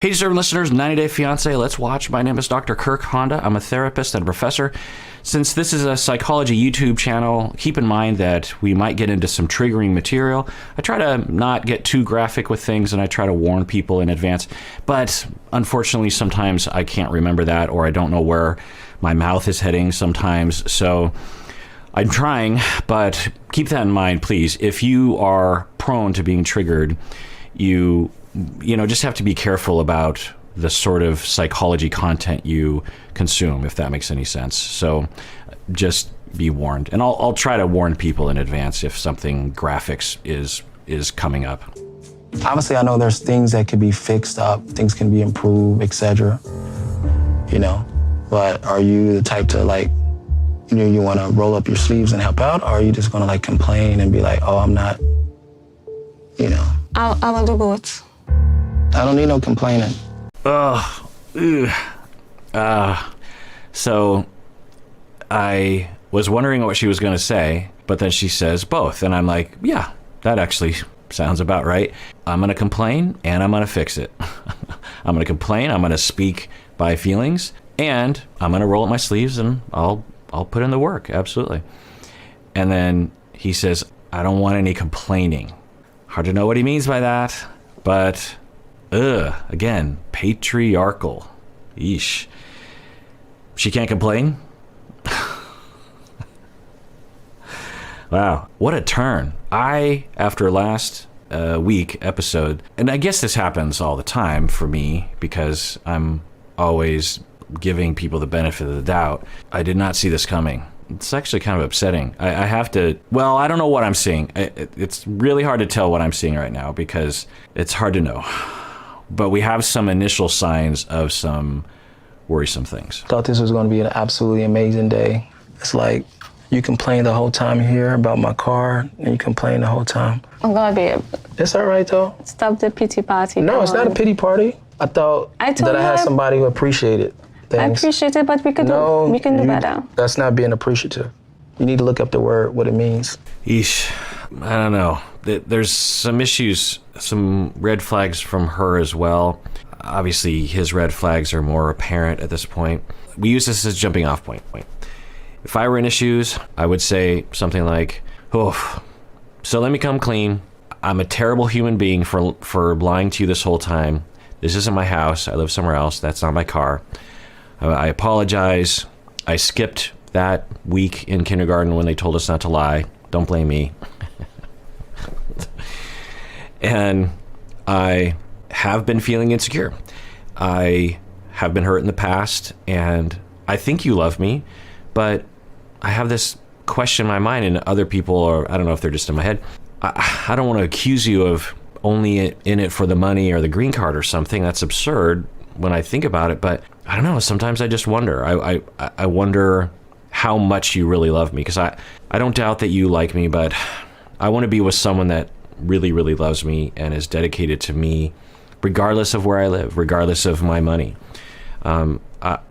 Hey, deserving listeners, 90 Day Fiancé, let's watch. My name is Dr. Kirk Honda. I'm a therapist and professor. Since this is a psychology YouTube channel, keep in mind that we might get into some triggering material. I try to not get too graphic with things, and I try to warn people in advance. But unfortunately, sometimes I can't remember that, or I don't know where my mouth is heading sometimes. So I'm trying, but keep that in mind, please. If you are prone to being triggered, you just have to be careful about the sort of psychology content you consume, if that makes any sense. So just be warned. And I'll try to warn people in advance if something graphics is coming up. Obviously, I know there's things that could be fixed up, things can be improved, etc. But are you the type to you want to roll up your sleeves and help out, or are you just going to complain and be like, oh, I'm not, I will do both. I don't need no complaining. So I was wondering what she was going to say, but then she says both. And I'm like, yeah, that actually sounds about right. I'm going to complain and I'm going to fix it. I'm going to complain. I'm going to speak by feelings, and I'm going to roll up my sleeves and I'll put in the work. Absolutely. And then he says, I don't want any complaining. Hard to know what he means by that, but again, patriarchal. Yeesh. She can't complain? Wow, what a turn. After last week episode, and I guess this happens all the time for me because I'm always giving people the benefit of the doubt, I did not see this coming. It's actually kind of upsetting. I have to, I don't know what I'm seeing. It's really hard to tell what I'm seeing right now because it's hard to know. But we have some initial signs of some worrisome things. Thought this was going to be an absolutely amazing day. It's like you complain the whole time here about my car, and you complain the whole time. Oh God, babe. It's all right though. Stop the pity party. No, it's not a pity party. I thought I had somebody who appreciated things. I appreciate it, but we can do better. That's not being appreciative. You need to look up the word, what it means. Eesh, I don't know. There's some issues, some red flags from her as well. Obviously, his red flags are more apparent at this point. We use this as a jumping off point. If I were in his shoes, I would say something like, so let me come clean. I'm a terrible human being for lying to you this whole time. This isn't my house. I live somewhere else. That's not my car. I apologize. I skipped that week in kindergarten when they told us not to lie. Don't blame me. And I have been feeling insecure. I have been hurt in the past, and I think you love me, but I have this question in my mind, and other people, or I don't know if they're just in my head. I don't want to accuse you of only in it for the money or the green card or something. That's absurd when I think about it, but I don't know. Sometimes I just wonder. I wonder how much you really love me, because I don't doubt that you like me, but I want to be with someone that really, really loves me and is dedicated to me, regardless of where I live, regardless of my money. I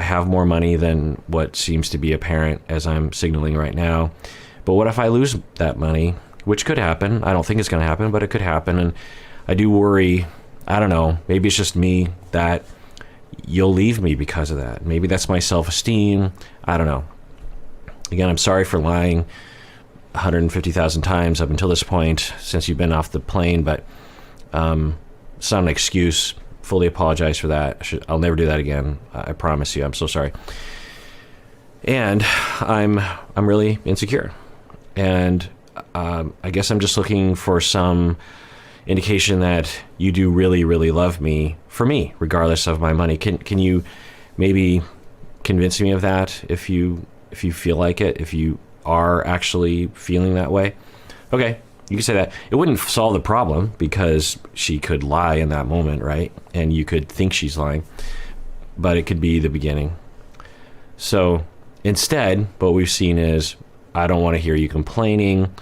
have more money than what seems to be apparent as I'm signaling right now. But what if I lose that money, which could happen? I don't think it's going to happen, but it could happen. And I do worry, I don't know, maybe it's just me, that you'll leave me because of that. Maybe that's my self-esteem. I don't know. Again, I'm sorry for lying 150,000 times up until this point since you've been off the plane, but it's not an excuse. Fully apologize for that. I'll never do that again. I promise you. I'm so sorry. And I'm really insecure, and I guess I'm just looking for some indication that you do really, really love me, for me, regardless of my money. Can you maybe convince me of that if you feel like it, if you are actually feeling that way? Okay, you can say that. It wouldn't solve the problem because she could lie in that moment, right? And you could think she's lying, but it could be the beginning. So instead, what we've seen is, I don't want to hear you complaining,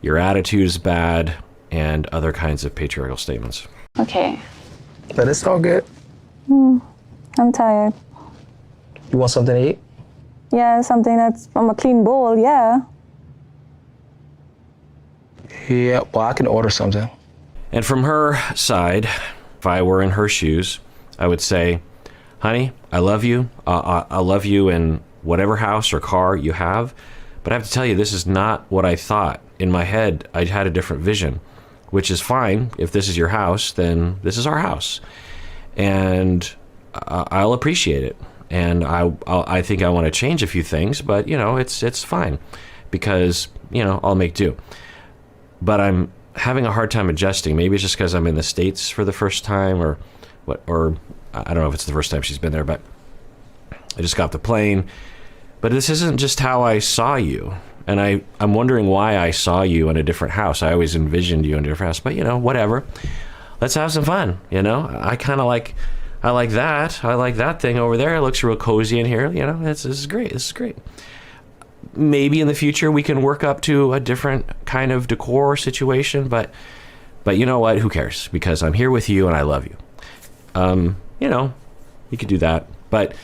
your attitude is bad, and other kinds of patriarchal statements. Okay. But it's all good. I'm tired. You want something to eat? Yeah, something that's from a clean bowl, yeah. Yeah, well, I can order something. And from her side, if I were in her shoes, I would say, honey, I love you. I love you in whatever house or car you have. But I have to tell you, this is not what I thought. In my head, I had a different vision, which is fine. If this is your house, then this is our house. And I'll appreciate it. And I think I want to change a few things, but, you know, it's fine because, you know, I'll make do. But I'm having a hard time adjusting. Maybe it's just because I'm in the States for the first time or I don't know if it's the first time she's been there, but I just got off the plane. But this isn't just how I saw you. And I'm wondering why I saw you in a different house. I always envisioned you in a different house, but, you know, whatever. Let's have some fun, you know? I like that. I like that thing over there. It looks real cozy in here. You know, this is great. This is great. Maybe in the future we can work up to a different kind of decor situation, but you know what? Who cares? Because I'm here with you and I love you. You know, you could do that. But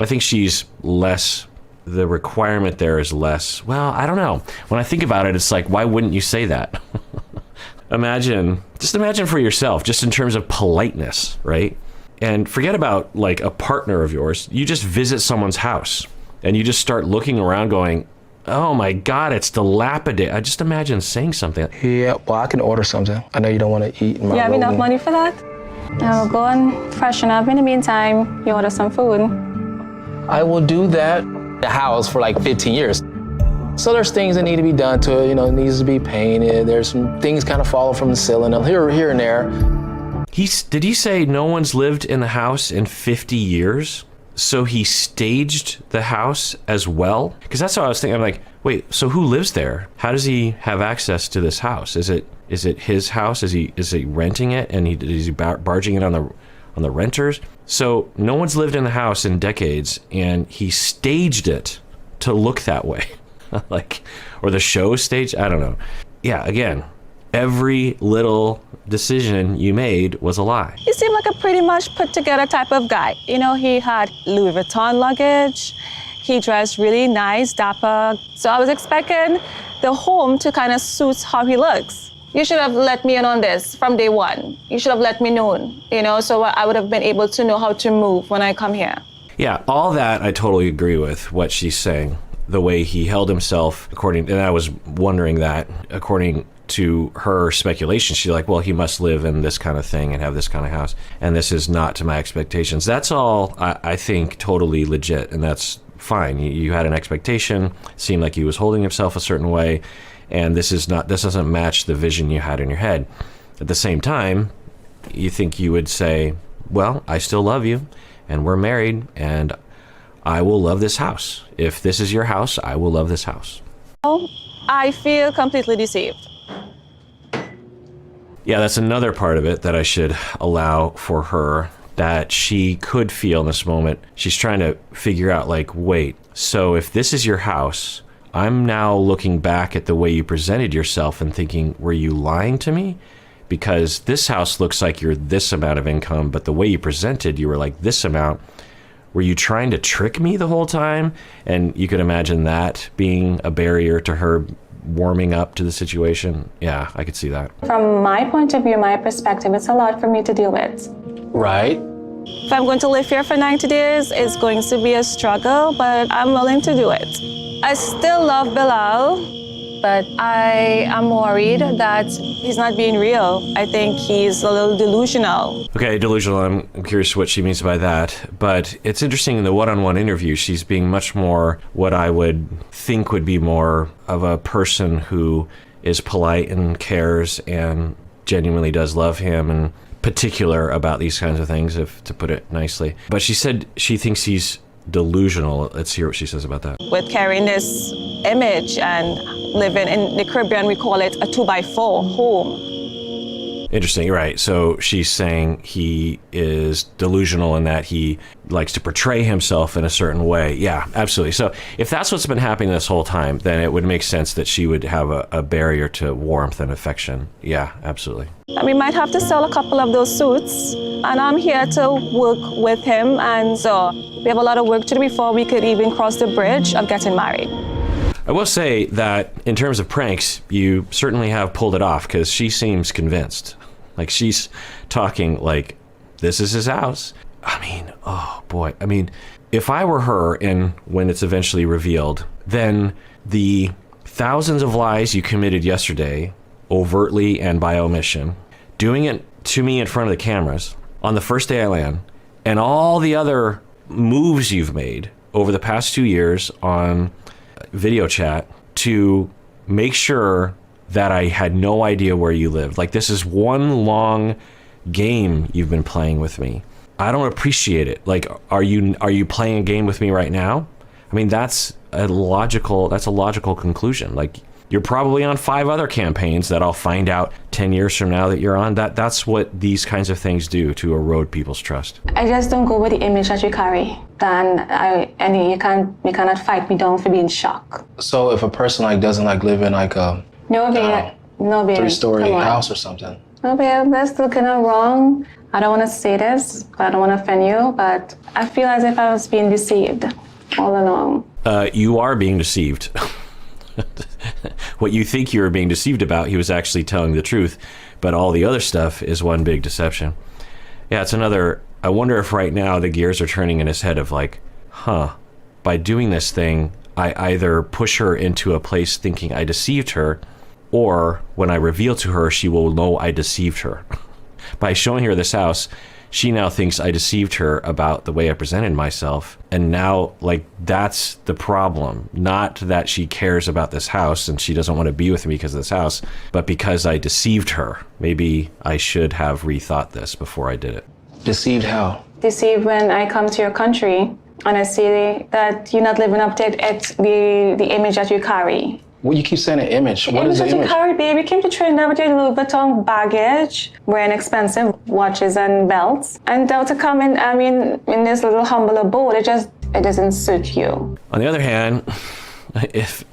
I think she's less, the requirement there is less. Well, I don't know. When I think about it, it's like, why wouldn't you say that? Just imagine for yourself, just in terms of politeness, right? And forget about like a partner of yours. You just visit someone's house and you just start looking around going, oh my God, it's dilapidated. I just imagine saying something. Yeah, well, I can order something. I know you don't want to eat in my You have room. enough money for that? I'll go and freshen up. In the meantime, you order some food. I will do that. The house for like 15 years. So there's things that need to be done to it. You know, it needs to be painted. There's some things kind of falling from the ceiling here and there. Did he say no one's lived in the house in 50 years? So he staged the house as well? Because that's what I was thinking. I'm like, wait, so who lives there? How does he have access to this house? Is it his house? Is he renting it and is he barging it on the renters? So no one's lived in the house in decades and he staged it to look that way. Like, or the show stage, I don't know. Yeah, again, every little decision you made was a lie. He seemed like a pretty much put together type of guy. You know, he had Louis Vuitton luggage. He dressed really nice, dapper. So I was expecting the home to kind of suit how he looks. You should have let me in on this from day one. You should have let me know, you know, so I would have been able to know how to move when I come here. Yeah, all that I totally agree with what she's saying. The way he held himself, and I was wondering that, according to her speculation, she's like, well, he must live in this kind of thing and have this kind of house, and this is not to my expectations. That's all I think totally legit, and that's fine. You had an expectation, seemed like he was holding himself a certain way, and this doesn't match the vision you had in your head. At the same time, you think you would say, well, I still love you, and we're married, and I will love this house. If this is your house, I will love this house. I feel completely deceived. Yeah, that's another part of it that I should allow for her, that she could feel in this moment. She's trying to figure out, like, wait, so if this is your house, I'm now looking back at the way you presented yourself and thinking, were you lying to me? Because this house looks like you're this amount of income, but the way you presented, you were like this amount. Were you trying to trick me the whole time? And you could imagine that being a barrier to her warming up to the situation. Yeah, I could see that. From my point of view, my perspective, it's a lot for me to deal with. Right. If I'm going to live here for 90 days, it's going to be a struggle, but I'm willing to do it. I still love Bilal, but I am worried that he's not being real. I think he's a little delusional. Okay, delusional. I'm curious what she means by that. But it's interesting in the one-on-one interview, she's being much more what I would think would be more of a person who is polite and cares and genuinely does love him and particular about these kinds of things, if to put it nicely. But she said she thinks he's delusional. Let's hear what she says about that. With carrying this image and living in the Caribbean, we call it a 2x4 home. Interesting, right. So she's saying he is delusional in that he likes to portray himself in a certain way. Yeah, absolutely. So if that's what's been happening this whole time, then it would make sense that she would have a barrier to warmth and affection. Yeah, absolutely. And we might have to sell a couple of those suits, and I'm here to work with him, and so we have a lot of work to do before we could even cross the bridge of getting married. I will say that in terms of pranks, you certainly have pulled it off, because she seems convinced. Like, she's talking like this is his house. I mean, oh boy. I mean, if I were her and when it's eventually revealed, then the thousands of lies you committed yesterday, overtly and by omission, doing it to me in front of the cameras on the first day I land, and all the other moves you've made over the past 2 years on video chat to make sure that I had no idea where you lived. Like, this is one long game you've been playing with me. I don't appreciate it. Like, are you playing a game with me right now? I mean, that's a logical conclusion. Like, you're probably on 5 other campaigns that I'll find out 10 years from now that you're on. That's what these kinds of things do to erode people's trust. I just don't go with the image that you carry. You cannot fight me down for being shocked. So if a person like doesn't like live in like a No, babe. 3-story house or something. No, babe, that's still kind of wrong. I don't want to say this, but I don't want to offend you, but I feel as if I was being deceived all along. You are being deceived. What you think you're being deceived about, he was actually telling the truth, but all the other stuff is one big deception. Yeah, it's another, I wonder if right now the gears are turning in his head of like, by doing this thing, I either push her into a place thinking I deceived her, or when I reveal to her, she will know I deceived her. By showing her this house, she now thinks I deceived her about the way I presented myself. And now, like, that's the problem. Not that she cares about this house and she doesn't want to be with me because of this house, but because I deceived her. Maybe I should have rethought this before I did it. Deceived how? Deceived when I come to your country and I see that you're not living up to the image that you carry. Well, you keep saying an image. What is the image? You carry, babe. You came to Trinidad with your Louis Vuitton baggage, wearing expensive watches and belts, and now to come in, in this little humble abode, it doesn't suit you. On the other hand, if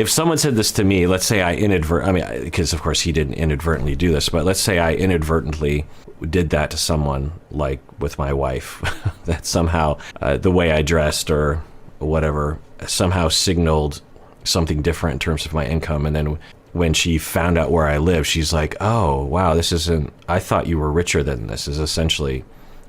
someone said this to me, let's say because of course he didn't inadvertently do this, but let's say I inadvertently did that to someone, like with my wife, that somehow the way I dressed or whatever somehow signaled something different in terms of my income, and then when she found out where I live, she's like, oh wow, I thought you were richer than this, is essentially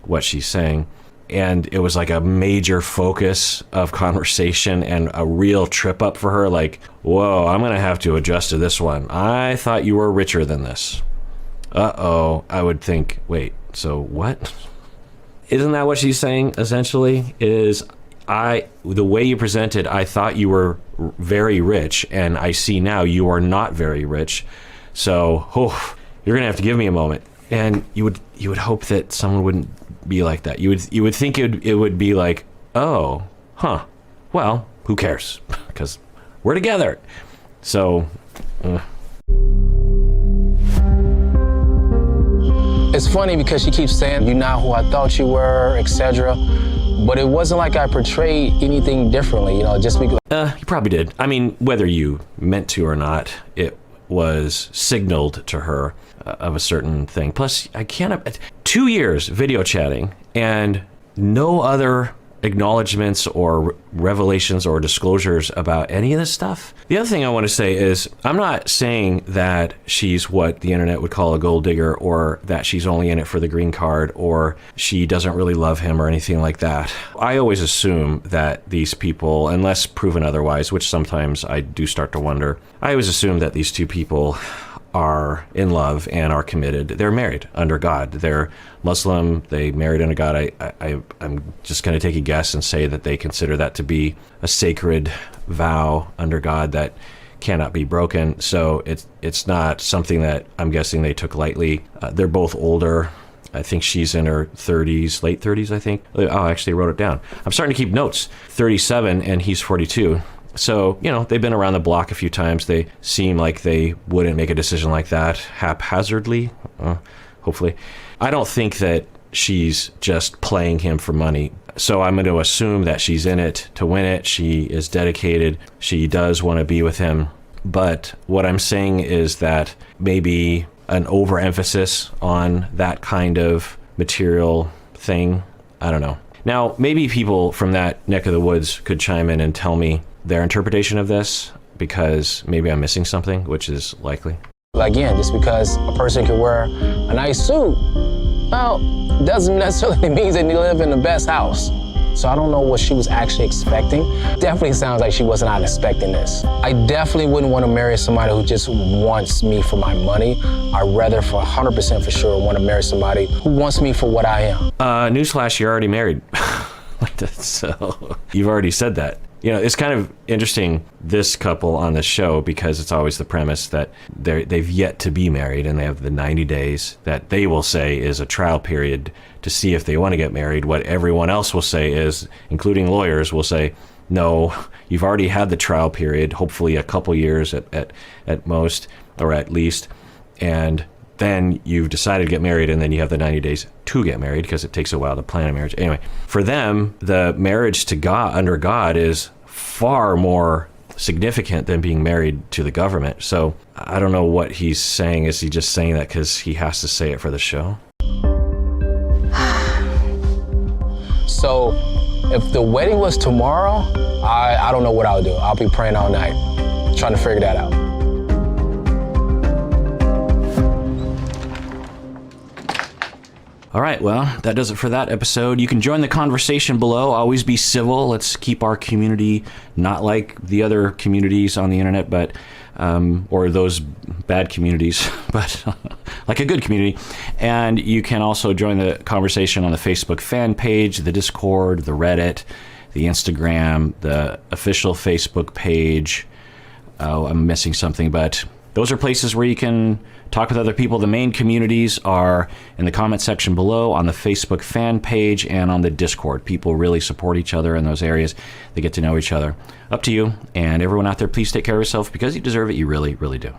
what she's saying. And it was like a major focus of conversation and a real trip up for her, like, whoa, I'm gonna have to adjust to this one. I thought you were richer than this. I would think, wait, so what? Isn't that what she's saying essentially? The way you presented, I thought you were very rich, and I see now you are not very rich. So, you're gonna have to give me a moment. And you would hope that someone wouldn't be like that. You would think it would be like, well, who cares? Because we're together. So. It's funny because she keeps saying, you're not who I thought you were, etc. But it wasn't like I portrayed anything differently, just because. You probably did. I mean, whether you meant to or not, it was signaled to her of a certain thing. Plus, 2 years video chatting and no other acknowledgments or revelations or disclosures about any of this stuff. The other thing I want to say is, I'm not saying that she's what the internet would call a gold digger, or that she's only in it for the green card, or she doesn't really love him or anything like that. I always assume that these people, unless proven otherwise, which sometimes I do start to wonder, I always assume that these two people are in love and are committed. They're married under God. They're Muslim. They married under God. I'm just going to take a guess and say that they consider that to be a sacred vow under God that cannot be broken. So it's not something that I'm guessing they took lightly. They're both older. I think she's in her 30s, late 30s, I think. Oh, actually, I wrote it down. I'm starting to keep notes. 37 and he's 42. So, they've been around the block a few times. They seem like they wouldn't make a decision like that haphazardly, hopefully. I don't think that she's just playing him for money. So I'm going to assume that she's in it to win it. She is dedicated. She does want to be with him. But what I'm saying is that maybe an overemphasis on that kind of material thing, I don't know. Now, maybe people from that neck of the woods could chime in and tell me their interpretation of this, because maybe I'm missing something, which is likely. Again, just because a person can wear a nice suit Well, doesn't necessarily mean that you live in the best house. So I don't know what she was actually expecting. Definitely sounds like she was not expecting this. I definitely wouldn't want to marry somebody who just wants me for my money. I'd rather, for 100% for sure, want to marry somebody who wants me for what I am. Newsflash, you're already married. So you've already said that. You know, it's kind of interesting, this couple on the show, because it's always the premise that they've yet to be married, and they have the 90 days that they will say is a trial period to see if they want to get married. What everyone else will say is, including lawyers, will say, no, you've already had the trial period, hopefully a couple years at most, or at least, and then you've decided to get married, and then you have the 90 days to get married, because it takes a while to plan a marriage. Anyway, for them, the marriage to God, under God, is far more significant than being married to the government. So I don't know what he's saying. Is he just saying that because he has to say it for the show? So if the wedding was tomorrow, I don't know what I'll do. I'll be praying all night, trying to figure that out. All right, well, that does it for that episode. You can join the conversation below. Always be civil. Let's keep our community not like the other communities on the internet, but or those bad communities, but like a good community. And you can also join the conversation on the Facebook fan page, the Discord, the Reddit, the Instagram, the official Facebook page. Oh, I'm missing something, but those are places where you can talk with other people. The main communities are in the comment section below, on the Facebook fan page, and on the Discord. People really support each other in those areas. They get to know each other. Up to you. And everyone out there, please take care of yourself, because you deserve it. You really, really do.